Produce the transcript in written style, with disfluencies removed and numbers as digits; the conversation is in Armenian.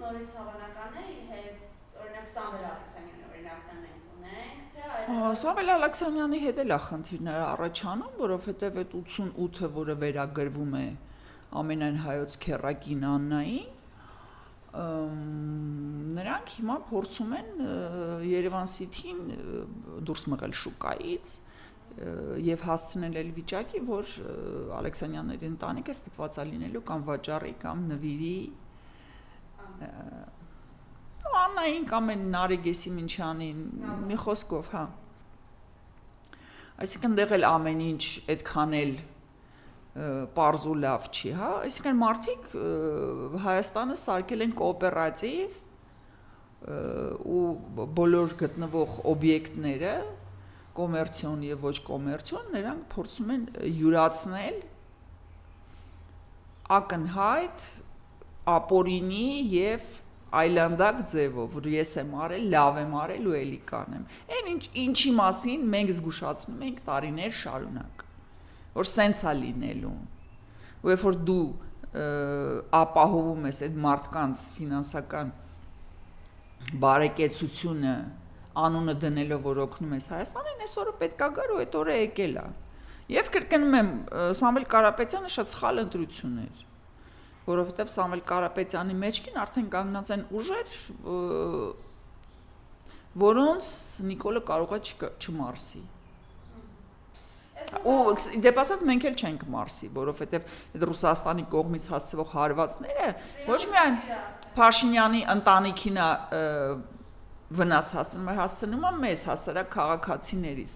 նորից հավանական է օրինակ Սամվել Ալեքսանյանի օրինակն ենք ունենք, թե Սամվել Ալեքսանյանի հետ էլ է խնդիրները առաջանում, որովհետև այդ 88-ը, որը վերագրվում է ամենայն հայոց քեռակին Աննային, նրանք հիմա փորձում են Երևան City-ին դուրս մղել շուկայից եւ հասցնել էլ վիճակի, որ Ալեքսանյանների ընտանիքը ստիպված է լինելու կամ վաճառի կամ նվիրի Աննային կամ են Նարեկ Գեսիմինչյանին, մի խոսքով, հա։ Այսինքն դեղ էլ ամեն ինչ այդքան էլ պարզ ու լավ չի, հա, այսինքն մարդիկ Հայաստանը սարքել են կոոպերատիվ ու բոլոր գտնվող օբյեկտները, կոմերցիոն եւ ոչ կոմերցիոն, նրանք փորձում են յուրացնել ակնհայտ ապօրինի եւ այլանդակ ձևով, որ ես եմ արել, լավ եմ արել ու էլի կանեմ։ Այն ինչի մասին մենք զգուշացնում ենք տարիներ շարունակ, որ սենց է լինելու։ Ու երբ որ դու ապահովում ես այդ մարդկանց ֆինանսական բարեկեցությունը անունը դնելով, որ օգնում ես Հայաստանին, այսօրը պետք է գար ու այդ օրը եկել է։ Եվ կրկնում եմ, Սամվել Կարապետյանը շատ սխալ ընտրություն էր, որովհետև Սամվել Կարապետյանի մեջքին արդեն կանգնած են ուժեր, որոնց Նիկոլը կարող է չմարսի։ Ու դեպասած մենք էլ չենք մարսի, որովհետև այդ Ռուսաստանի կողմից հասցվող հարվածները ոչ միայն Փաշինյանի ընտանիքին է վնաս հասցնում է մեզ, հասարակ քաղաքացիներից։